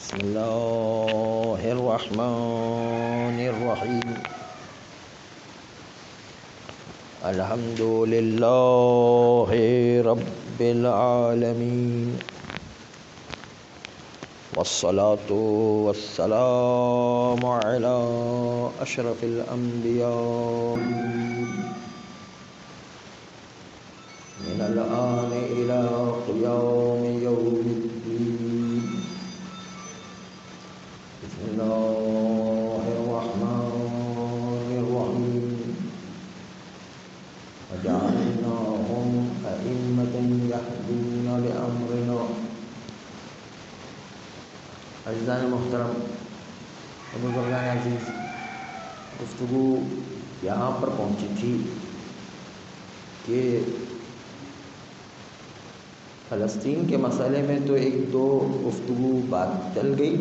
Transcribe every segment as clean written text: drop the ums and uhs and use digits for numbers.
بسم الله الرحمن الرحيم. الحمد لله رب العالمين، والصلاة والسلام على أشرف الأنبياء من الآن إلى قيام يوم الدين. بسم الله الرحمن الرحيم. وجعلناهم أئمة يهدون بأمرنا. عزیزان محترم اور بزرگان عزیز، گفتگو یہاں پر پہنچی تھی کہ فلسطین کے مسئلے میں تو ایک دو گفتگو بات چل گئی.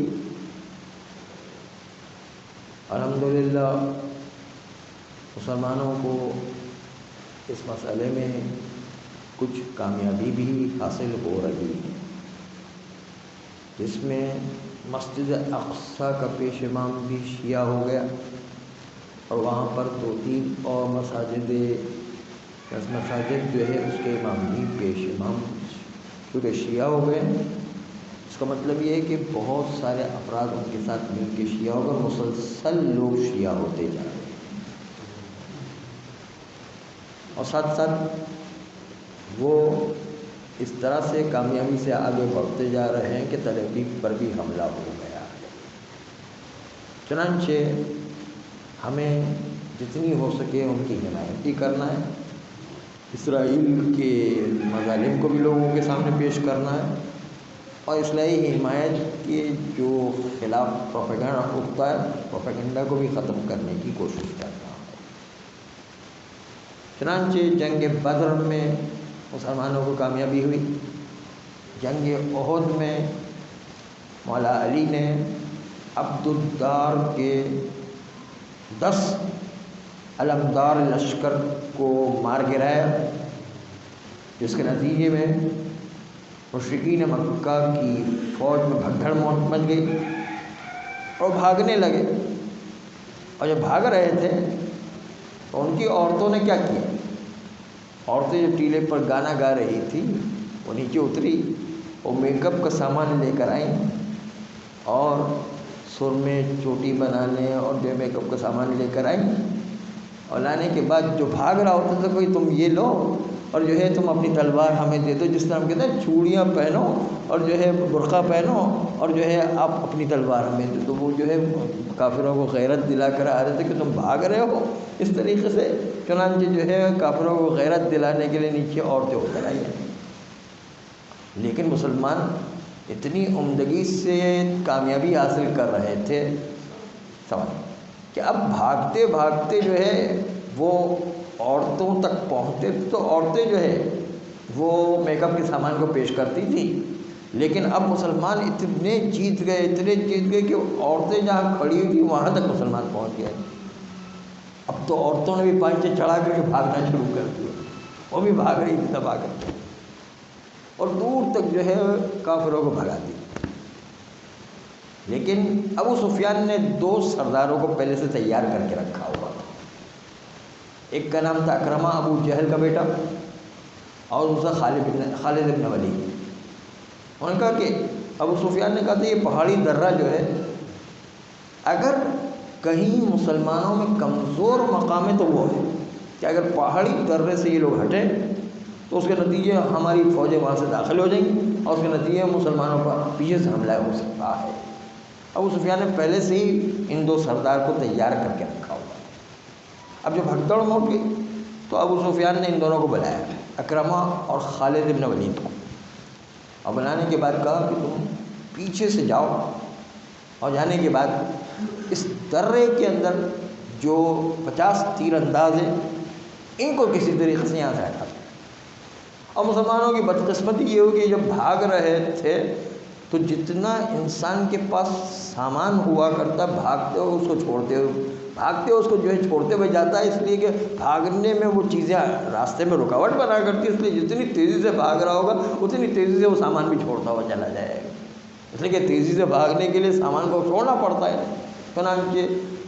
الحمدللہ مسلمانوں کو اس مسئلے میں کچھ کامیابی بھی حاصل ہو رہی ہے، جس میں مسجد اقصیٰ کا پیش امام بھی شیعہ ہو گیا، اور وہاں پر 2-3 اور مساجد جو ہے اس کے امام بھی پیش امام کیونکہ شیعہ ہو گئے. اس کا مطلب یہ ہے کہ بہت سارے افراد ان کے ساتھ مل کے شیعہ ہو گئے، مسلسل لوگ شیعہ ہوتے جا رہے ہیں، اور ساتھ ساتھ وہ اس طرح سے کامیابی سے آگے بڑھتے جا رہے ہیں کہ تل ابیب پر بھی حملہ ہو گیا ہے. چنانچہ ہمیں جتنی ہو سکے ان کی حمایت بھی کرنا ہے، اسرائیل کے مظالم کو بھی لوگوں کے سامنے پیش کرنا ہے، اور اسرائیلی حمایت کے جو خلاف پروپیگنڈا اٹھتا ہے پروپیگنڈا کو بھی ختم کرنے کی کوشش کرنا ہے. چنانچہ جنگ بدر میں مسلمانوں کو کامیابی ہوئی. جنگ احد میں مولا علی نے عبدالدار کے 10 علمدار لشکر کو مار گرایا، جس کے نتیجے میں مشرکین مکہ کی فوج میں بھگدڑ مچ گئی اور بھاگنے لگے. اور جب بھاگ رہے تھے تو ان کی عورتوں نے کیا کیا؟ عورتیں جو ٹیلے پر گانا گا رہی تھی وہ نیچے اتری، وہ میک اپ کا سامان لے کر آئیں، اور سر میں چوٹی بنانے اور جو میک اپ کا سامان لے کر آئیں، اور لانے کے بعد جو بھاگ رہا ہوتا تھا کوئی تم یہ لو اور جو ہے تم اپنی تلوار ہمیں دے دو. جس طرح ہم کہتے ہیں چوڑیاں پہنو اور جو ہے برقع پہنو اور جو ہے آپ اپنی تلوار ہمیں دے دو. وہ جو ہے کافروں کو غیرت دلا کر آ رہے تھے کہ تم بھاگ رہے ہو اس طریقے سے. چنانچہ جو ہے کافروں کو غیرت دلانے کے لیے نیچے عورتیں اتر آئی ہیں. لیکن مسلمان اتنی عمدگی سے کامیابی حاصل کر رہے تھے سمجھ کہ اب بھاگتے بھاگتے جو ہے وہ عورتوں تک پہنچتے تو عورتیں جو ہے وہ میک اپ کے سامان کو پیش کرتی تھیں. لیکن اب مسلمان اتنے جیت گئے کہ عورتیں جہاں کھڑی ہوئی تھیں وہاں تک مسلمان پہنچ گئے. اب تو عورتوں نے بھی پانچے چڑھا کر کے بھاگنا شروع کر دیا، وہ بھی بھاگ رہی تھی تباہ کر کے، اور دور تک جو ہے کافروں کو بھگا دی. لیکن ابو سفیان نے 2 سرداروں کو پہلے سے تیار کر کے رکھا ہوا تھا. ایک کا نام تھا اکرمہ ابو جہل کا بیٹا، اور دوسرا خالد بن ولید. انہوں نے کہا کہ ابو سفیان نے کہا تھا یہ پہاڑی درہ جو ہے اگر کہیں مسلمانوں میں کمزور مقام ہے تو وہ ہے کہ اگر پہاڑی درے سے یہ لوگ ہٹیں تو اس کے نتیجے ہماری فوجیں وہاں سے داخل ہو جائیں گی، اور اس کے نتیجے مسلمانوں پر پیچھے سے حملہ ہو سکتا ہے. ابو سفیان نے پہلے سے ہی ان 2 سردار کو تیار کر کے رکھا ہوا. اب جب بھگدڑ موٹ گئی تو ابو سفیان نے ان دونوں کو بلایا، اکرمہ اور خالد بن ولید کو، اور بلانے کے بعد کہا کہ تم پیچھے سے جاؤ، اور جانے کے بعد اس درے کے اندر جو 50 تیر انداز ہیں ان کو کسی طریقے سے یہاں سے ہٹا دو. اور مسلمانوں کی بدقسمتی یہ ہوگی کہ جب بھاگ رہے تھے تو جتنا انسان کے پاس سامان ہوا کرتا بھاگتے ہو اس کو چھوڑتے ہو جو ہے چھوڑتے ہوئے جاتا ہے، اس لیے کہ بھاگنے میں وہ چیزیں راستے میں رکاوٹ بنا کرتی ہے. اس لیے جتنی تیزی سے بھاگ رہا ہوگا اتنی تیزی سے وہ سامان بھی چھوڑتا ہوا چلا جائے گا. اس لیے کہ تیزی سے بھاگنے کے لیے سامان کو چھوڑنا پڑتا ہے. چنانچہ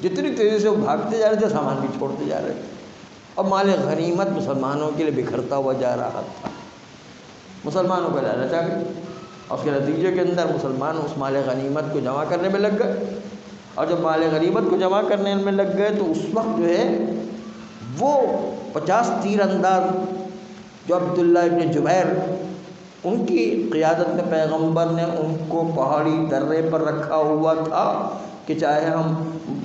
جتنی تیزی سے وہ بھاگتے جا رہے تھے سامان بھی چھوڑتے جا رہے تھے، اور مال غنیمت مسلمانوں کے لیے بکھرتا ہوا جا رہا تھا. مسلمانوں کو لالچ آ گئی، اور اس کے نتیجے کے اندر مسلمان اس مال غنیمت کو جمع کرنے میں لگ گئے. اور جب مال غنیمت کو جمع کرنے میں لگ گئے تو اس وقت جو ہے وہ 50 تیر انداز جو عبداللہ ابن جبیر ان کی قیادت میں پیغمبر نے ان کو پہاڑی درے پر رکھا ہوا تھا کہ چاہے ہم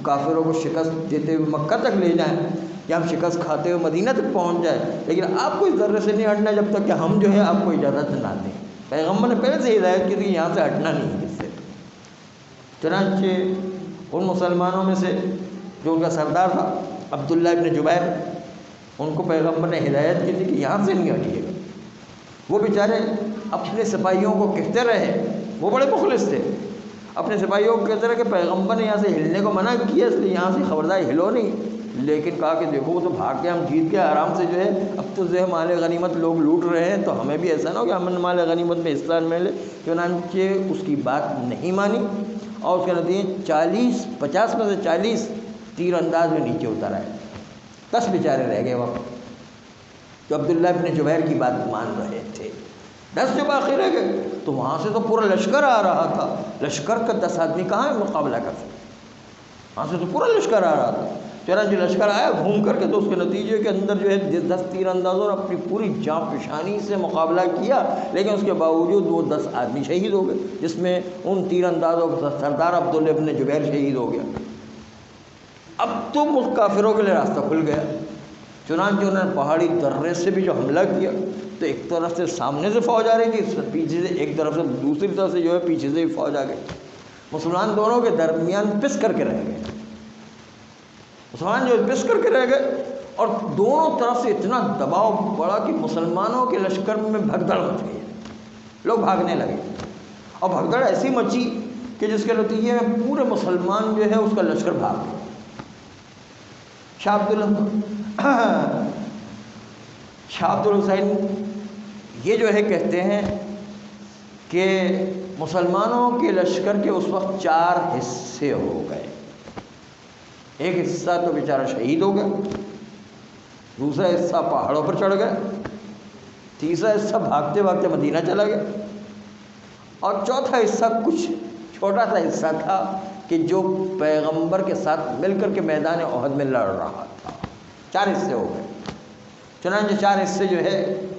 کافروں کو شکست دیتے ہوئے مکہ تک لے جائیں یا ہم شکست کھاتے ہوئے مدینہ تک پہنچ جائیں، لیکن آپ کو اس درے سے نہیں ہٹنا جب تک کہ ہم جو ہے آپ کو اجازت نہ دیں. پیغمبر نے پہلے سے ہدایت کی تھی کہ یہاں سے ہٹنا نہیں ہے اس سے. چنانچہ ان مسلمانوں میں سے جو ان کا سردار تھا عبداللہ ابن جبیر، ان کو پیغمبر نے ہدایت کی تھی کہ یہاں سے نہیں ہٹیے گا. وہ بیچارے اپنے سپاہیوں کو کہتے رہے، وہ بڑے مخلص تھے، اپنے سپاہیوں کو کہتے رہے کہ پیغمبر نے یہاں سے ہلنے کو منع کیا اس لیے یہاں سے خبردار ہلو نہیں. لیکن کہا کہ دیکھو وہ تو بھاگ کے ہم جیت کے آرام سے جو ہے اب تو جو ہے مال غنیمت لوگ لوٹ رہے ہیں تو ہمیں بھی ایسا نہ ہو کہ ہم مال غنیمت میں حصہ ملے. چنانچہ اس کی بات نہیں مانی اور اس کے نتیجے 50 میں سے 40 تیر انداز میں نیچے اتر آئے. 10 بیچارے رہ گئے وقت جو عبداللہ ابن جبیر کی بات مان رہے تھے. 10 جو باقی رہ گئے تو وہاں سے تو پورا لشکر آ رہا تھا. لشکر کا 10 آدمی کہاں مقابلہ کر سکتے، وہاں سے تو پورا لشکر آ رہا تھا. چنانچہ لشکر آیا گھوم کر کے تو اس کے نتیجے کے اندر جو ہے 10 تیر اندازوں اور اپنی پوری جاں پیشانی سے مقابلہ کیا، لیکن اس کے باوجود وہ 10 آدمی شہید ہو گئے، جس میں ان تیر اندازوں کا سردار عبداللہ ابن جبیر شہید ہو گیا. اب تو کافروں کے لیے راستہ کھل گیا. چنانچہ انہوں نے پہاڑی درے سے بھی جو حملہ کیا تو ایک طرف سے سامنے سے فوج آ رہی تھی، پیچھے سے ایک طرف سے دوسری طرف سے جو ہے پیچھے سے بھی فوج آ گئی. مسلمان دونوں کے درمیان پس کر کے رہ گئے. مسلمان جو پس کر کے رہ گئے اور دونوں طرف سے اتنا دباؤ بڑھا کہ مسلمانوں کے لشکر میں بھگدڑ مچ گئی، لوگ بھاگنے لگے. اور بھگدڑ ایسی مچی کہ جس کے نتیجے میں پورے مسلمان جو ہے اس کا لشکر بھاگ گئے. شاہ عبد الحسین یہ جو ہے کہتے ہیں کہ مسلمانوں کے لشکر کے اس وقت 4 حصے ہو گئے. ایک حصہ تو بیچارہ شہید ہو گیا، دوسرا حصہ پہاڑوں پر چڑھ گیا، تیسرا حصہ بھاگتے بھاگتے مدینہ چلا گیا، اور چوتھا حصہ کچھ چھوٹا سا حصہ تھا کہ جو پیغمبر کے ساتھ مل کر کے میدان احد میں لڑ رہا تھا. 4 حصے ہو گئے. چنانچہ 4 حصے جو ہے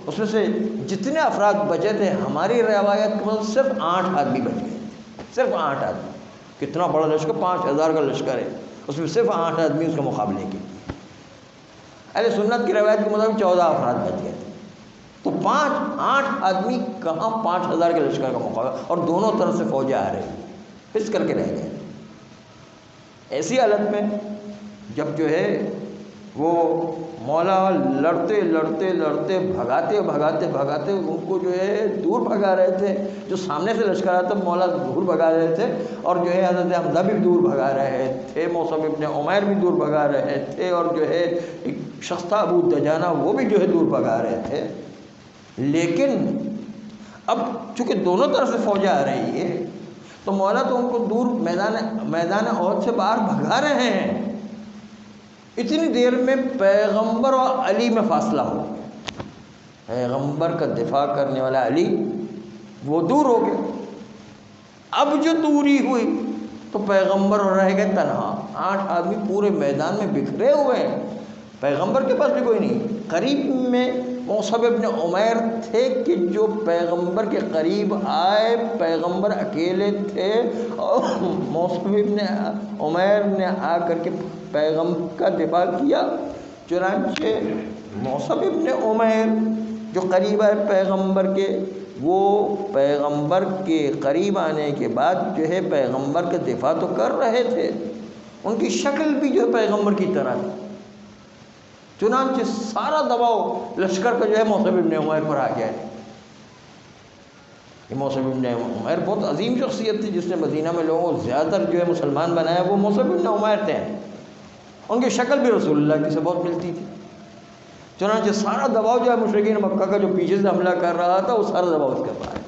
اس میں سے جتنے افراد بچے تھے ہماری روایت کے مطابق صرف 8 آدمی بچ گئے. صرف 8 آدمی. کتنا بڑا لشکر، 5000 کا لشکر ہے، اس میں صرف 8 آدمی اس کے مقابلے کے. اہل سنت کی روایت کے مطابق 14 افراد بچ گئے تھے. تو 8 آدمی کہاں 5000 کے لشکر کا مقابلہ، اور دونوں طرف سے فوجیں آ رہی پس کر کے رہ گئے. ایسی حالت میں جب جو ہے وہ مولا لڑتے لڑتے لڑتے بھگاتے ان کو جو ہے دور بھگا رہے تھے. جو سامنے سے لشکر آتا مولا دور بھگا رہے تھے، اور جو ہے حضرت حمزہ بھی دور بھگا رہے تھے، موسم ابن عمیر بھی دور بھگا رہے تھے، اور جو ہے ایک شخص تھا ابو دجانہ وہ بھی جو ہے دور بھگا رہے تھے. لیکن اب چونکہ دونوں طرف سے فوجیں آ رہی ہے تو مولا تو ان کو دور میدان احد سے باہر بھگا رہے ہیں. اتنی دیر میں پیغمبر اور علی میں فاصلہ ہو گیا. پیغمبر کا دفاع کرنے والا علی وہ دور ہو گیا. اب جو دوری ہوئی تو پیغمبر رہ گئے تنہا. 8 آدمی پورے میدان میں بکھرے ہوئے ہیں، پیغمبر کے پاس بھی کوئی نہیں. قریب میں موصب ابن عمیر تھے کہ جو پیغمبر کے قریب آئے. پیغمبر اکیلے تھے اور موصب ابن عمیر نے آ کر کے پیغمبر کا دفاع کیا. چنانچہ موصب ابن عمیر جو قریب آئے پیغمبر کے، وہ پیغمبر کے قریب آنے کے بعد جو ہے پیغمبر کا دفاع تو کر رہے تھے، ان کی شکل بھی جو ہے پیغمبر کی طرح تھی. چنانچہ سارا دباؤ لشکر کا جو ہے موصب ابن عمیر پر آ گیا ہے. یہ موصب ابن عمیر بہت عظیم شخصیت تھی جس نے مدینہ میں لوگوں کو زیادہ تر جو ہے مسلمان بنایا. وہ موصب ابن عمیر تھے. ان کی شکل بھی رسول اللہ کی سے بہت ملتی تھی. چنانچہ سارا دباؤ جو ہے مشرکین مکہ کا جو پیچھے سے حملہ کر رہا تھا وہ سارا دباؤ اس کے پاس ہے.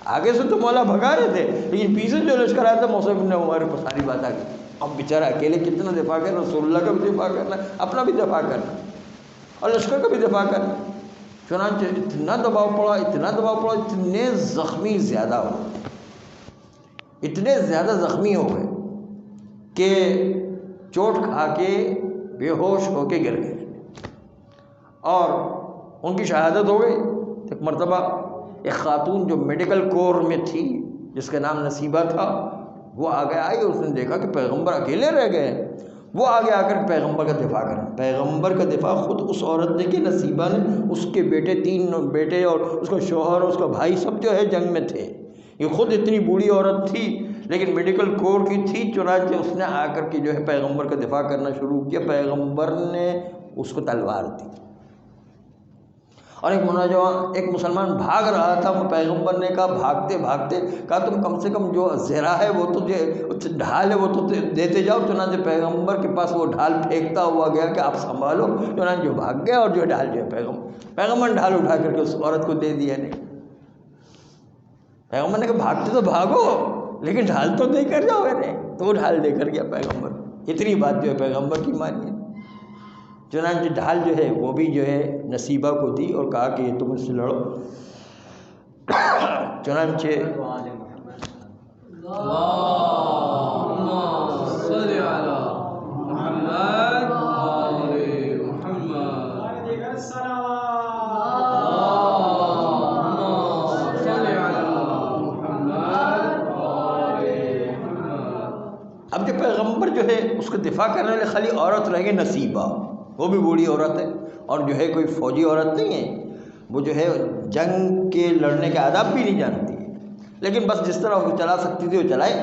آگے سے تو مولا بھگا رہے تھے، لیکن پیچھے جو لشکر آیا تھا مصعب بن عمیر کو ساری بات آ گئی. اب بیچارہ اکیلے کتنا دفاع کرنا، رسول اللہ کا بھی دفاع کرنا، اپنا بھی دفاع کرنا اور لشکر کا بھی دفاع کرنا. چنانچہ اتنا دباؤ پڑا، اتنا دباؤ پڑا، اتنے زخمی زیادہ ہو گئے، اتنے زیادہ زخمی ہو گئے کہ چوٹ کھا کے بے ہوش ہو کے گر گئے اور ان کی شہادت ہو گئی. ایک مرتبہ ایک خاتون جو میڈیکل کور میں تھی جس کا نام نصیبہ تھا، وہ آگے آئی، اس نے دیکھا کہ پیغمبر اکیلے رہ گئے ہیں. وہ آگے آ کر پیغمبر کا دفاع کرا. پیغمبر کا دفاع خود اس عورت نے کہ نصیبہ نے. اس کے بیٹے، 3 بیٹے اور اس کا شوہر اور اس کا بھائی سب جو ہے جنگ میں تھے. یہ خود اتنی بوڑھی عورت تھی لیکن میڈیکل کور کی تھی. چنانچہ اس نے آ کر کے جو ہے پیغمبر کا دفاع کرنا شروع کیا. پیغمبر نے اس کو تلوار دی اور ایک مسلمان بھاگ رہا تھا. پیغمبر نے کہا بھاگتے بھاگتے کہا تم کم سے کم جو زرہ ہے وہ تو ڈھال ہے وہ تو دیتے جاؤ. چنانچہ پیغمبر کے پاس وہ ڈھال پھینکتا ہوا گیا کہ آپ سنبھالو. چنانچہ جو بھاگ گیا اور جو ڈھال جو ہے پیغمبر ڈھال اٹھا کر کے اس عورت کو دے دیا. نہیں، پیغمبر نے کہا بھاگتے تو بھاگو لیکن ڈھال تو دے کر جاؤ. نہیں تو وہ ڈھال دے کر گیا پیغمبر. اتنی بات جو ہے پیغمبر کی مانی. چنانچہ ڈھال جو ہے وہ بھی جو ہے نصیبہ کو دی اور کہا کہ یہ تم اس سے لڑو. چنانچہ اب جو پیغمبر جو ہے اس کو دفاع کرنے والے خالی عورت رہ گئی نصیبہ. وہ بھی بوڑھی عورت ہے اور جو ہے کوئی فوجی عورت نہیں ہے. وہ جو ہے جنگ کے لڑنے کے آداب بھی نہیں جانتی ہے، لیکن بس جس طرح وہ چلا سکتی تھی وہ چلائے.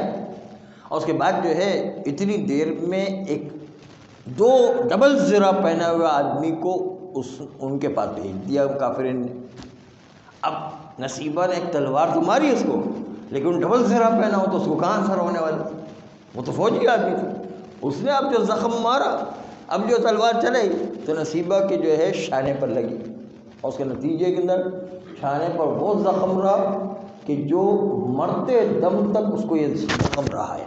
اور اس کے بعد جو ہے اتنی دیر میں ایک 2 ڈبل زرہ پہنا ہوا آدمی کو ان کے پاس بھیج دیا کافرین نے. اب نصیبہ نے ایک تلوار تو ماری اس کو، لیکن ڈبل زرہ پہنا ہو تو اس کو کہاں اثر ہونے والا؟ وہ تو فوجی آدمی تھا. اس نے اب جو زخم مارا، اب جو تلوار چلائی تو نصیبہ کے جو ہے شانے پر لگی اور اس کے نتیجے کے اندر شانے پر وہ زخم رہا کہ جو مرتے دم تک اس کو یہ زخم رہا ہے.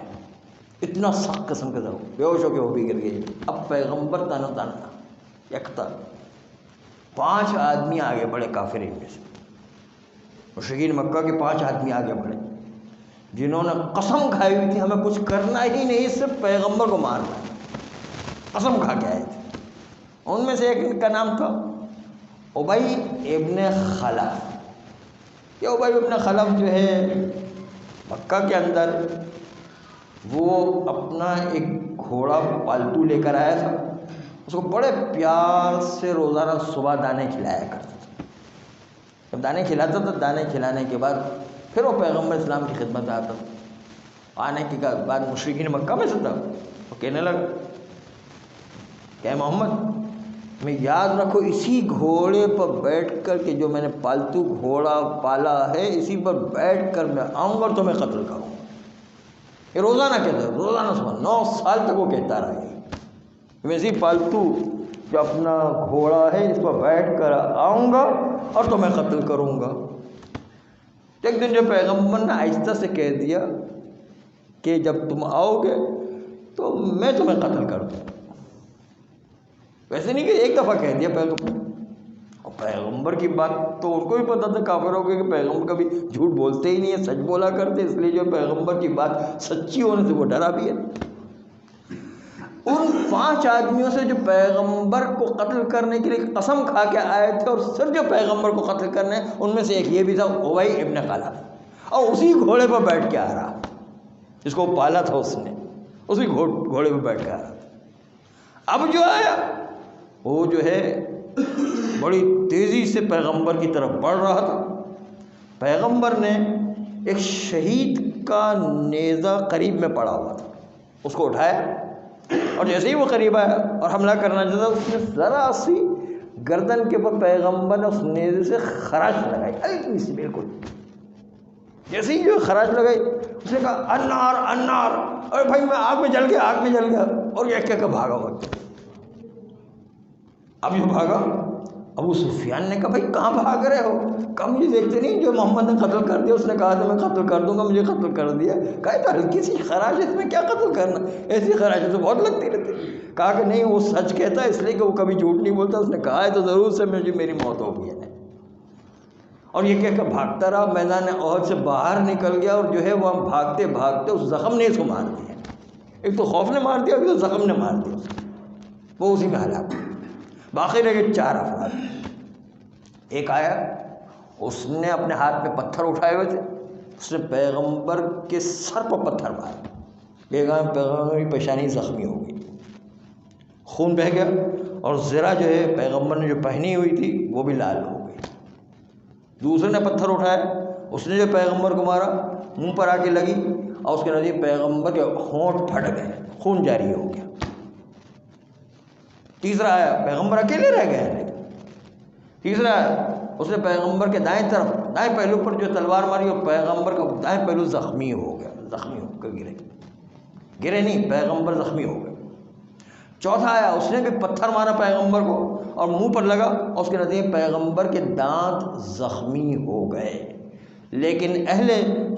اتنا سخت قسم کا زخم، بے ہوش ہو کے وہ بھی گر گئی. اب پیغمبر تانا یکتا 5 آدمی آگے بڑھے کافرین میں سے. مشرکین مکہ کے 5 آدمی آگے بڑھے جنہوں نے قسم کھائی ہوئی تھی ہمیں کچھ کرنا ہی نہیں، صرف پیغمبر کو مارنا ہے. قسم کھا کے آئے تھے. ان میں سے ایک کا نام تھا ابی ابن خلف. یہ ابی ابن خلف جو ہے مکہ کے اندر وہ اپنا ایک گھوڑا پالتو لے کر آیا تھا. اس کو بڑے پیار سے روزانہ صبح دانے کھلایا کرتا تھا. جب دانے کھلاتا تھا، دانے کھلانے کے بعد پھر وہ پیغمبر اسلام کی خدمت میں آتا تھا. آنے کے بعد مشرکین مکہ میں سے تھا. وہ کہنے لگا کہ محمد میں یاد رکھو اسی گھوڑے پر بیٹھ کر کے جو میں نے پالتو گھوڑا پالا ہے اسی پر بیٹھ کر میں آؤں گا اور تمہیں قتل کروں. یہ روزانہ کہتا ہے، روزانہ صبح 9 سال تک وہ کہتا رہا. میں اسی پالتو جو اپنا گھوڑا ہے اس پر بیٹھ کر آؤں گا اور تمہیں قتل کروں گا. ایک دن جو پیغمبر نے آہستہ سے کہہ دیا کہ جب تم آؤ گے تو میں تمہیں قتل کر دوں. ویسے نہیں کہ ایک دفعہ کہہ دیا پیغمبر. اور پیغمبر کی بات تو ان کو بھی پتہ تھا کافروں کو کہ پیغمبر کبھی جھوٹ بولتے ہی نہیں ہیں، سچ بولا کرتے. اس لیے جو پیغمبر کی بات سچی ہونے سے وہ ڈرا بھی ہے. ان 5 آدمیوں سے جو پیغمبر کو قتل کرنے کے لیے قسم کھا کے آئے تھے اور صرف جو پیغمبر کو قتل کرنے، ان میں سے ایک یہ بھی تھا ابی ابن خلف. اور اسی گھوڑے پر بیٹھ کے آ رہا جس کو پالا تھا اس نے، اسی گھوڑے پہ بیٹھ کے آ رہا. اب جو آیا وہ جو ہے بڑی تیزی سے پیغمبر کی طرف بڑھ رہا تھا. پیغمبر نے ایک شہید کا نیزہ قریب میں پڑا ہوا تھا، اس کو اٹھایا اور جیسے ہی وہ قریب آیا اور حملہ کرنا چاہتا اس نے ذرا سی گردن کے اوپر پیغمبر نے اس نیزے سے خراش لگائی، ہلکی سی بالکل. جیسے ہی جو خراش لگائی اس نے کہا انار انار. ارے بھائی میں آگ میں جل گیا، آگ میں جل گیا. اور یہ کہہ کے بھاگا وقت. اب یہ بھاگا ابو سفیان نے کہا بھائی کہاں بھاگ رہے ہو؟ کہا مجھے دیکھتے نہیں جو محمد نے قتل کر دیا، اس نے کہا تھا میں قتل کر دوں گا، مجھے قتل کر دیا۔ کہا تو ہلکی سی خراش ہے، اس میں کیا قتل کرنا، ایسی خراش تو بہت لگتی رہتی۔ کہا کہ نہیں وہ سچ کہتا ہے، اس لیے کہ وہ کبھی جھوٹ نہیں بولتا، اس نے کہا ہے تو ضرور سے مجھے میری موت ہو گئی ہے۔ اور یہ کہہ کر بھاگتا رہا، میدان احد سے باہر نکل گیا، اور جو ہے وہ بھاگتے بھاگتے اس زخم نے اس کو مار دیا۔ ایک تو خوف نے مار دیا، ایک تو زخم نے مار دیا، وہ اسی میں ہلاک ہوا۔ باقی رہ گئے 4 افراد۔ ایک آیا، اس نے اپنے ہاتھ میں پتھر اٹھائے ہوئے تھے، اس نے پیغمبر کے سر پر پتھر مارا، پیغمبر کی پیشانی زخمی ہو گئی، خون بہہ گیا، اور زرہ جو ہے پیغمبر نے جو پہنی ہوئی تھی وہ بھی لال ہو گئی۔ دوسرے نے پتھر اٹھایا، اس نے جو پیغمبر کو مارا، منہ پر آ کے لگی، اور اس کے نتیجے پیغمبر کے ہونٹ پھٹ گئے، خون جاری ہو گیا۔ تیسرا آیا، پیغمبر اکیلے رہ گئے۔ تیسرا آیا، اس نے پیغمبر کے دائیں پہلو پر جو تلوار ماری، اور پیغمبر کا دائیں پہلو زخمی ہو گیا، زخمی ہو کر گرے نہیں، پیغمبر زخمی ہو گئے۔ چوتھا آیا، اس نے بھی پتھر مارا پیغمبر کو، اور منہ پر لگا، اور اس کے نتیجے پیغمبر کے دانت زخمی ہو گئے۔ لیکن اہل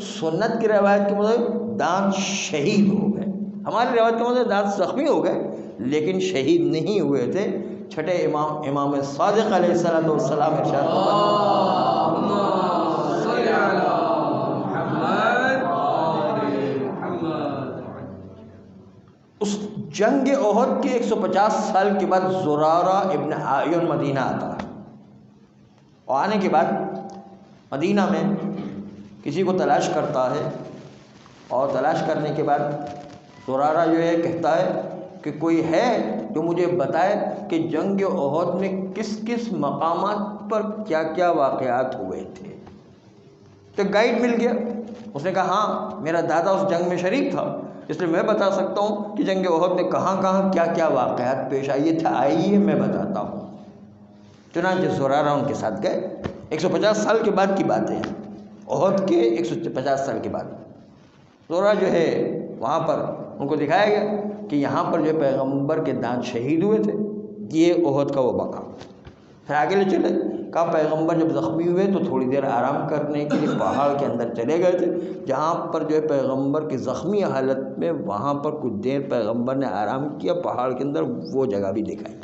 سنت کی روایت کے مطابق دانت شہید ہو گئے۔ ہماری روایت کے مطابق دانت زخمی ہو گئے لیکن شہید نہیں ہوئے تھے۔ چھٹے امام صادق علیہ السلام ارشاد اس جنگ احد کے 150 سال کے بعد زرارہ ابن اعین مدینہ آتا ہے، اور آنے کے بعد مدینہ میں کسی کو تلاش کرتا ہے، اور تلاش کرنے کے بعد زرارہ جو ہے کہتا ہے کہ کوئی ہے جو مجھے بتائے کہ جنگ احد میں کس کس مقامات پر کیا کیا واقعات ہوئے تھے۔ تو گائیڈ مل گیا، اس نے کہا ہاں میرا دادا اس جنگ میں شریک تھا، اس لیے میں بتا سکتا ہوں کہ جنگ احد میں کہاں کہاں کیا کیا واقعات پیش آئے تھے، آئیے میں بتاتا ہوں۔ چنانچہ زرارہ ان کے ساتھ گئے۔ 150 سال کے بعد کی بات ہے، احد کے 150 سال کے بعد زرارہ جو ہے وہاں پر ان کو دکھایا گیا کہ یہاں پر جو پیغمبر کے دانت شہید ہوئے تھے، یہ احد کا وہ مقام۔ پھر آگے لے چلے، کہا پیغمبر جب زخمی ہوئے تو تھوڑی دیر آرام کرنے کے لیے پہاڑ کے اندر چلے گئے تھے، جہاں پر جو ہے پیغمبر کی زخمی حالت میں وہاں پر کچھ دیر پیغمبر نے آرام کیا پہاڑ کے اندر، وہ جگہ بھی دکھائی۔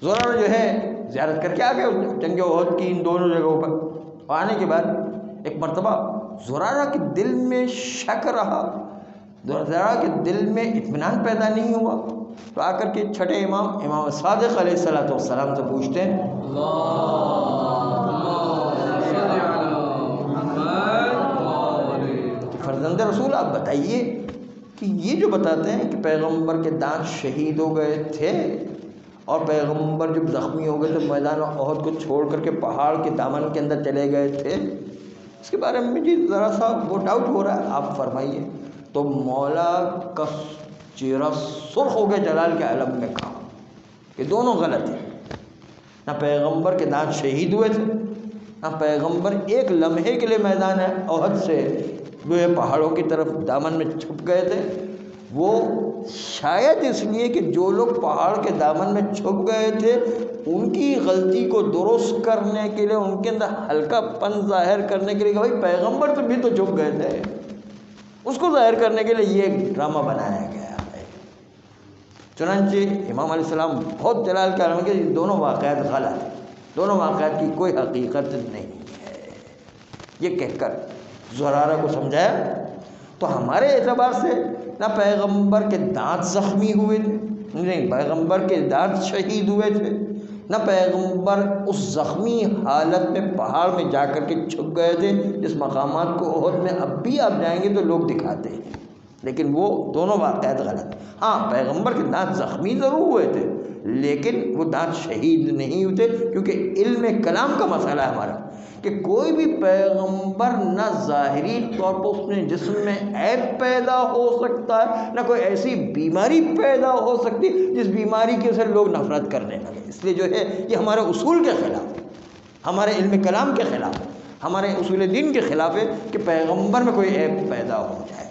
زرارہ جو ہے زیارت کر کے آ گئے جنگ احد کی ان دونوں جگہوں پر۔ آنے کے بعد ایک مرتبہ زرارہ کے دل میں شک رہا، زرارہ کے دل میں اطمینان پیدا نہیں ہوا، تو آ کر کے چھٹے امام صادق علیہ السلام سے پوچھتے ہیں فرزند رسول آپ بتائیے کہ یہ جو بتاتے ہیں کہ پیغمبر کے دانت شہید ہو گئے تھے اور پیغمبر جب زخمی ہو گئے تو میدان احد کو چھوڑ کر کے پہاڑ کے دامن کے اندر چلے گئے تھے، اس کے بارے میں مجھے ذرا سا وہ ڈاؤٹ ہو رہا ہے، آپ فرمائیے۔ تو مولا کا چہرہ سرخ ہو گیا جلال کے عالم میں، کہا کہ دونوں غلط ہیں، نہ پیغمبر کے دانت شہید ہوئے تھے، نہ پیغمبر ایک لمحے کے لیے میدان احد سے جو ہے پہاڑوں کی طرف دامن میں چھپ گئے تھے۔ وہ شاید اس لیے کہ جو لوگ پہاڑ کے دامن میں چھپ گئے تھے ان کی غلطی کو درست کرنے کے لیے، ان کے اندر ہلکا پن ظاہر کرنے کے لیے کہ بھائی پیغمبر تو بھی تو چھپ گئے تھے، اس کو ظاہر کرنے کے لیے یہ ڈرامہ بنایا گیا ہے۔ چنانچہ امام علیہ السلام بہت جلال کے عالم کے یہ دونوں واقعات غلط ہیں، دونوں واقعات کی کوئی حقیقت نہیں ہے، یہ کہہ کر زرارہ کو سمجھایا۔ تو ہمارے اعتبار سے نہ پیغمبر کے دانت زخمی ہوئے تھے، نہیں پیغمبر کے دانت شہید ہوئے تھے، نہ پیغمبر اس زخمی حالت میں پہاڑ میں جا کر کے چھپ گئے تھے جس مقامات کو احد میں اب بھی آپ جائیں گے تو لوگ دکھاتے ہیں، لیکن وہ دونوں واقعات غلط۔ ہاں پیغمبر کے دانت زخمی ضرور ہوئے تھے لیکن وہ دانت شہید نہیں ہوتے، کیونکہ علم کلام کا مسئلہ ہے ہمارا کہ کوئی بھی پیغمبر نہ ظاہری طور پر اس میں جسم میں عیب پیدا ہو سکتا ہے، نہ کوئی ایسی بیماری پیدا ہو سکتی جس بیماری کی وجہ سے لوگ نفرت کرنے لگے۔ اس لیے جو ہے یہ ہمارے اصول کے خلاف ہے، ہمارے علم کلام کے خلاف ہے، ہمارے اصول دین کے خلاف ہے کہ پیغمبر میں کوئی عیب پیدا ہو جائے۔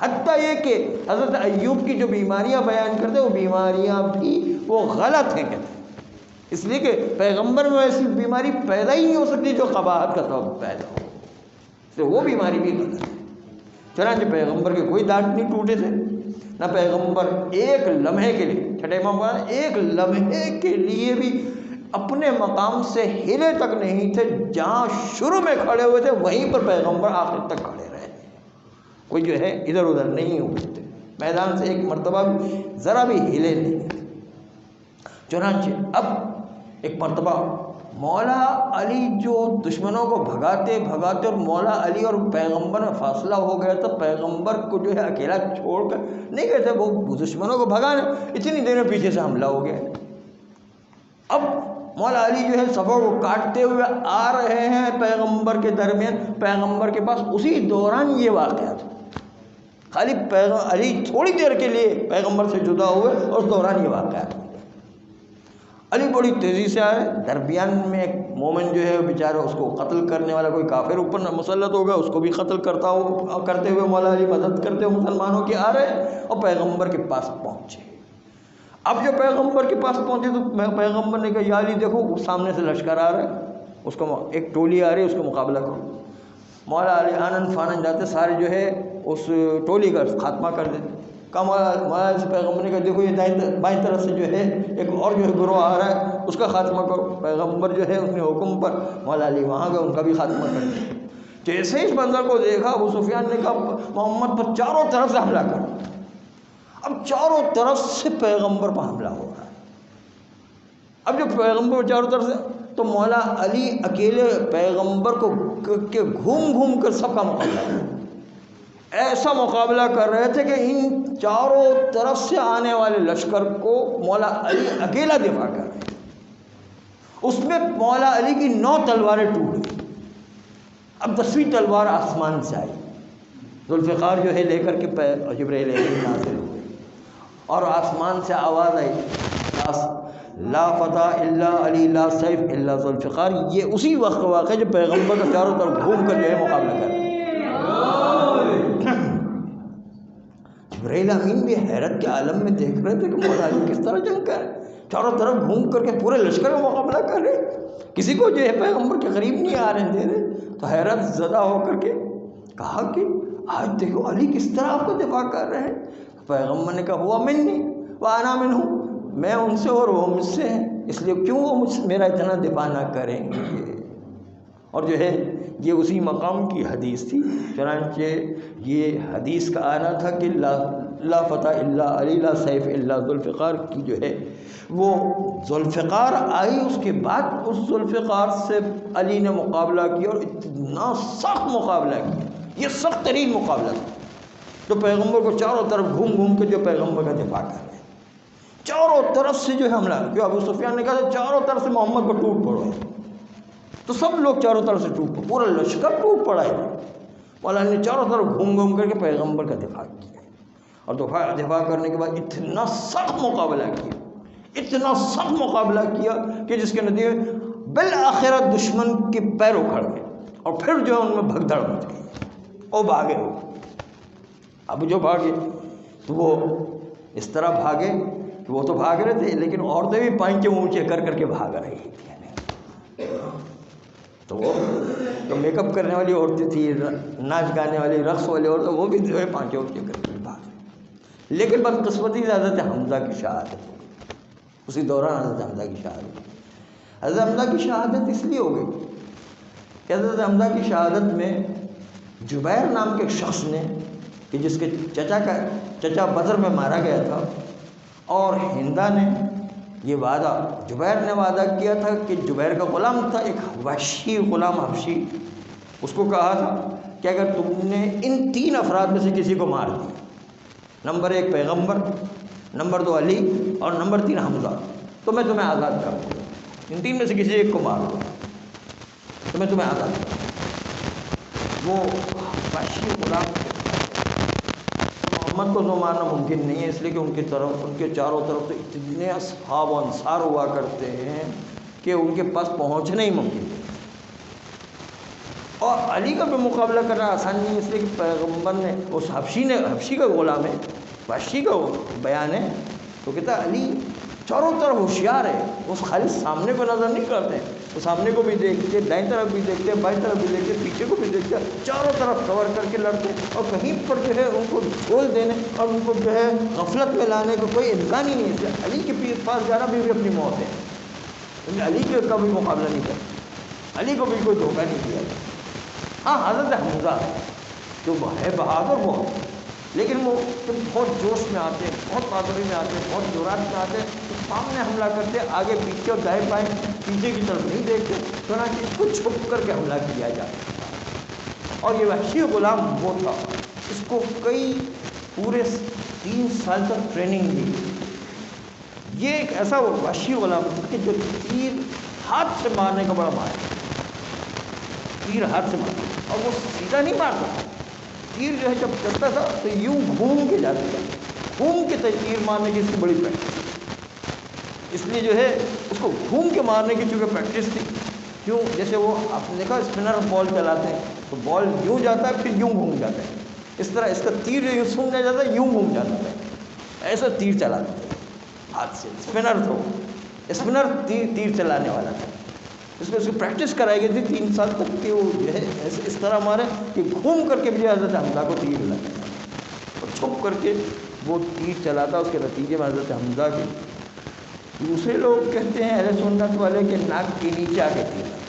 حتیٰ یہ کہ حضرت ایوب کی جو بیماریاں بیان کرتے ہیں وہ بیماریاں بھی وہ غلط ہیں، کہتے ہیں اس لیے کہ پیغمبر میں ایسی بیماری پیدا ہی نہیں ہو سکتی جو قباحت کا سبب پیدا ہو، تو وہ بیماری بھی غلط ہے۔ چنانچہ پیغمبر کے کوئی دانت نہیں ٹوٹے تھے، نہ پیغمبر ایک لمحے کے لیے، چھٹے امام فرماتے ہیں ایک لمحے کے لیے بھی اپنے مقام سے ہلے تک نہیں تھے، جہاں شروع میں کھڑے ہوئے تھے وہیں پر پیغمبر آخر تک کھڑے رہے، کوئی جو ہے ادھر ادھر نہیں ہوئے تھے، میدان سے ایک مرتبہ بھی ذرا بھی ہلے نہیں تھے۔ چنانچہ اب ایک مرتبہ مولا علی جو دشمنوں کو بھگاتے بھگاتے اور مولا علی اور پیغمبر میں فاصلہ ہو گیا تو پیغمبر کو جو ہے اکیلا چھوڑ کر نہیں گئے تھے، وہ دشمنوں کو بھگانے، اتنی دیر میں پیچھے سے حملہ ہو گیا۔ اب مولا علی جو ہے صفوں کو کاٹتے ہوئے آ رہے ہیں پیغمبر کے درمیان، پیغمبر کے پاس، اسی دوران یہ واقعہ تھا۔ خالی علی تھوڑی دیر کے لیے پیغمبر سے جدا ہوئے اور اس دوران یہ واقعہ تھا۔ علی بڑی تیزی سے آئے، درمیان میں ایک مومن جو ہے بیچارہ، اس کو قتل کرنے والا کوئی کافر اوپر مسلط ہوگا، اس کو بھی قتل کرتے ہوئے مولا علی مدد کرتے ہوئے مسلمانوں کی آ رہے اور پیغمبر کے پاس پہنچے۔ اب جو پیغمبر کے پاس پہنچے تو پیغمبر نے کہا یا علی دیکھو سامنے سے لشکر آ رہا ہے، اس کو ایک ٹولی آ رہی ہے، اس کو مقابلہ کرو۔ مولا علی آنن فانن جاتے سارے جو ہے اس ٹولی کا خاتمہ کر دیتے۔ مولا علی سے پیغمبر نے کہا دیکھو یہ بائیں طرف سے جو ہے ایک اور جو ہے گروہ آ رہا ہے، اس کا خاتمہ کرو۔ پیغمبر جو ہے اپنے حکم پر مولا علی وہاں گئے، ان کا بھی خاتمہ کر دیا۔ جیسے اس منظر کو دیکھا ابو سفیان نے کہا محمد پر چاروں طرف سے حملہ کر۔ اب چاروں طرف سے پیغمبر پر حملہ ہو رہا ہے۔ اب جو پیغمبر چاروں طرف سے، تو مولا علی اکیلے پیغمبر کو گھوم گھوم کر سب کا مقابلہ کر، ایسا مقابلہ کر رہے تھے کہ ان چاروں طرف سے آنے والے لشکر کو مولا علی اکیلا دفاع کر رہے ہیں۔ اس میں مولا علی کی 9 تلواریں ٹوٹ گئی۔ اب 10ویں تلوار آسمان سے آئی، ذوالفقار جو ہے لے کر کے جبرائیل نازل ہوئے اور آسمان سے آواز آئی لا فتح الا علی لا سیف الا ذوالفقار۔ یہ اسی وقت کا واقعہ جب پیغمبر کا چاروں طرف گھوم کر جو ہے مقابلہ کر رہے ہیں۔ جبرائیل امین بھی حیرت کے عالم میں دیکھ رہے تھے کہ مولا علی کس طرح جنگ کر رہے ہیں، چاروں طرف گھوم کر کے پورے لشکر کا مقابلہ کر رہے ہیں، کسی کو جو ہے پیغمبر کے قریب نہیں آ رہے دے رہے۔ تو حیرت زدہ ہو کر کے کہا کہ آج دیکھو علی کس طرح آپ کو دفاع کر رہے ہیں۔ پیغمبر نے کہا ہوا منی وانا منہ، میں ان سے اور وہ مجھ سے ہیں، اس لیے کیوں وہ میرا اتنا دفاع نہ کریں گے۔ اور جو ہے یہ اسی مقام کی حدیث تھی۔ چنانچہ یہ حدیث کا آنا تھا کہ لا فتح الا علی لا سیف الا ذوالفقار کی جو ہے وہ ذوالفقار آئی، اس کے بعد اس ذوالفقار سے علی نے مقابلہ کیا اور اتنا سخت مقابلہ کیا، یہ سخت ترین مقابلہ تھا جو پیغمبر کو چاروں طرف گھوم گھوم کے جو پیغمبر کا دفاع کر رہے ہیں، چاروں طرف سے جو ہے حملہ کیا۔ ابو سفیان نے کہا تھا چاروں طرف سے محمد پر ٹوٹ پڑو، تو سب لوگ چاروں طرف سے ٹوٹ پڑے، پورا لشکر ٹوٹ پڑا ہے۔ مولا نے چاروں طرف گھوم گھوم کر کے پیغمبر کا دفاع کیا اور دفاع کرنے کے بعد اتنا سخت مقابلہ کیا، اتنا سخت مقابلہ کیا کہ جس کے نتیجے میں بالآخرہ دشمن کے پیر اکھڑ گئے اور پھر جو ہے ان میں بھگدڑ مچ گئی اور بھاگے ہو۔ اب جو بھاگے تو وہ اس طرح بھاگے کہ وہ تو بھاگ رہے تھے لیکن عورتیں بھی پائنچے اونچے کر کر کے بھاگ رہی تھیں۔ تو وہ جو میک اپ کرنے والی عورتیں تھیں، ناچ گانے والی، رقص والی عورتیں، وہ بھی جو ہے پائنچے اونچے کر کے بھاگ۔ لیکن بدقسمتی سے حضرت حمزہ کی شہادت ہو گئی، اسی دوران حضرت حمزہ کی شہادت۔ حضرت حمزہ کی شہادت اس لیے ہو گئی کہ حضرت حمزہ کی شہادت میں جبیر نام کے ایک شخص نے، کہ جس کے چچا بدر میں مارا گیا تھا، اور ہندا نے یہ وعدہ، جبیر نے وعدہ کیا تھا کہ جبیر کا غلام تھا ایک وحشی غلام حبشی، اس کو کہا تھا کہ اگر تم نے ان 3 افراد میں سے کسی کو مار دیا، نمبر 1 پیغمبر، نمبر 2 علی اور نمبر 3 حمزہ، تو میں تمہیں آزاد کر دوں گا۔ ان 3 میں سے کسی ایک کو مار دو تو میں تمہیں آزاد کر دوں۔ وہ وحشی غلام محمد کو تو مارنا ممکن نہیں ہے، اس لیے کہ ان کے چاروں طرف تو اتنے اصحاب و انصار ہوا کرتے ہیں کہ ان کے پاس پہنچنا ہی ممکن نہیں، اور علی کا بھی مقابلہ کرنا آسان نہیں، اس لیے کہ پیغمبر نے اس حبشی کا غلام ہے، وحشی کا بیان ہے، تو کہتا علی چاروں طرف ہوشیار ہے، وہ خالی سامنے کو نظر نہیں کرتے، وہ سامنے کو بھی دیکھتے، دائیں طرف بھی دیکھتے، بائیں طرف بھی دیکھتے، پیچھے کو بھی دیکھتے، چاروں طرف کور کر کے لڑتے، اور کہیں پر جو ہے ان کو جھول دینے اور ان کو جو ہے غفلت میں لانے کا کوئی امکان ہی نہیں ہے۔ علی کے پاس جانا بھی اپنی موت ہے، کیونکہ علی کے کا بھی مقابلہ نہیں کرتا، علی کو بھی کوئی دھوکہ نہیں دیا جاتا۔ ہاں حضرت حمزہ جو ہے بہادر وہ، لیکن وہ جب بہت جوش میں آتے ہیں، بہت بہادری میں آتے ہیں، بہت جورات میں آتے ہیں، تو سامنے حملہ کرتے، آگے پیچھے اور دائیں بائیں پیچھے کی طرف نہیں دیکھتے، چنانچہ اس کو چھپ کر کے حملہ کیا جاتا ہے۔ اور یہ وحشی غلام وہ تھا، اس کو کئی پورے 3 سال تک ٹریننگ دی۔ یہ ایک ایسا وحشی غلام تھا کہ جو تیر ہاتھ سے مارنے کا بڑا ماہر ہے، تیر ہاتھ سے مارتا، اور وہ سیدھا نہیں مارتا تھا، تیر جو ہے جب چلتا تھا تو یوں گھوم کے جاتا تھا، گھوم کے تیر مارنے کی اس کی بڑی پریکٹس، اس لیے جو ہے اس کو گھوم کے مارنے کی چونکہ پریکٹس تھی، کیوں جیسے وہ آپ نے دیکھا اسپنر بال چلاتے ہیں تو بال یوں جاتا ہے پھر یوں گھوم جاتا ہے، اس طرح اس کا تیر جو یوں سونگا جاتا ہے یوں گھوم جاتا ہے، ایسا تیر چلاتا تھا ہاتھ سے، اسپنر تھا، اسپنر تیر چلانے والا تھا، اس میں اس کی پریکٹس کرائی گئی تھی 3 سال تک کہ وہ جو ہے اس طرح مارے کہ گھوم کر کے بھی حضرت حمزہ کو تیر لگا، اور چھپ کر کے وہ تیر چلاتا، اس کے نتیجے میں حضرت حمزہ کے دوسرے لوگ کہتے ہیں اہل سنت والے کہ ناک کے نیچے آ کے تیر لگا،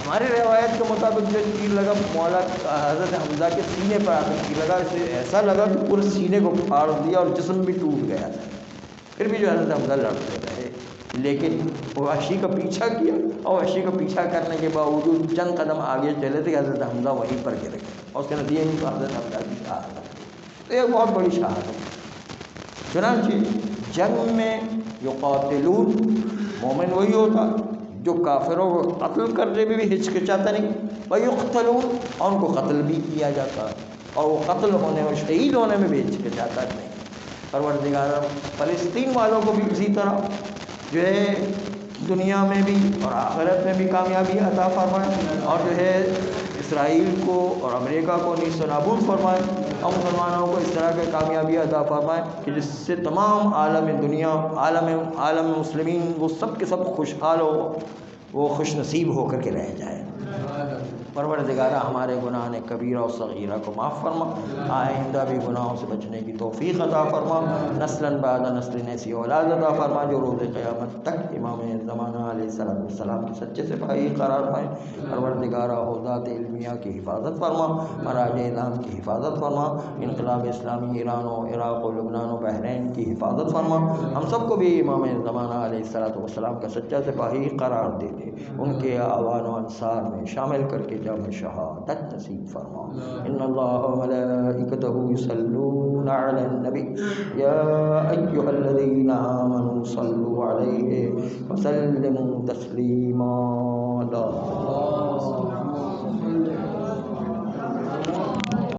ہماری روایت کے مطابق جو تیر لگا مولا حضرت حمزہ کے سینے پر آ کر تیر لگا، اسے ایسا لگا کہ پورے سینے کو پھاڑ دیا اور جسم بھی ٹوٹ گیا تھا، پھر بھی جو حضرت حمزہ لڑتے رہے، لیکن وہ وحشی کا پیچھا کیا، اور وحشی کا پیچھا کرنے کے باوجود چند قدم آگے چلے تھے کہ حضرت حمزہ وہیں پر گر گئے، اور اس کے نتیجے میں حضرت حمزہ کی شہادت، تو یہ بہت بڑی شہادت۔ چنانچہ جنگ میں یقاتلون، مومن وہی ہوتا جو کافروں کو قتل کرنے میں بھی ہچکچاتا نہیں، ویقتلون، اور ان کو قتل بھی کیا جاتا، اور وہ قتل ہونے اور شہید ہونے میں بھی ہچکچاتا نہیں۔ پروردگار فلسطین والوں کو بھی اسی طرح جو ہے دنیا میں بھی اور آخرت میں بھی کامیابی عطا فرمائے، اور جو ہے اسرائیل کو اور امریکہ کو نیست و نابود فرمائے، اور مسلمانوں کو اس طرح کی کامیابی عطا فرمائے کہ جس سے تمام عالم دنیا، عالم مسلمین وہ سب کے سب خوشحال ہو، وہ خوش نصیب ہو کر کے رہ جائے۔ پروردگارہ ہمارے گناہ کبیرہ و صغیرہ کو معاف فرما، آئندہ بھی گناہوں سے بچنے کی توفیق عطا فرما، نسلاً بعد نسل ایسی اولاد عطا فرما جو روز قیامت تک امام زمانہ علیہ السلام کے سچے سپاہی قرار پائیں۔ پروردگارہ حوزات علمیہ کی حفاظت فرما، مراجع اعلام کی حفاظت فرما، انقلاب اسلامی ایران و عراق و لبنان و بحرین کی حفاظت فرما، ہم سب کو بھی امام زمانہ علیہ السلام کا سچا سپاہی قرار دے دے، ان کے اعوان و انصار میں شامل کر کے جام شہادت نصیب فرما۔ ان اللہ و ملائکتہ یصلون علی النبی یا ایھا الذین آمنوا صلوا علیہ وسلموا تسلیما۔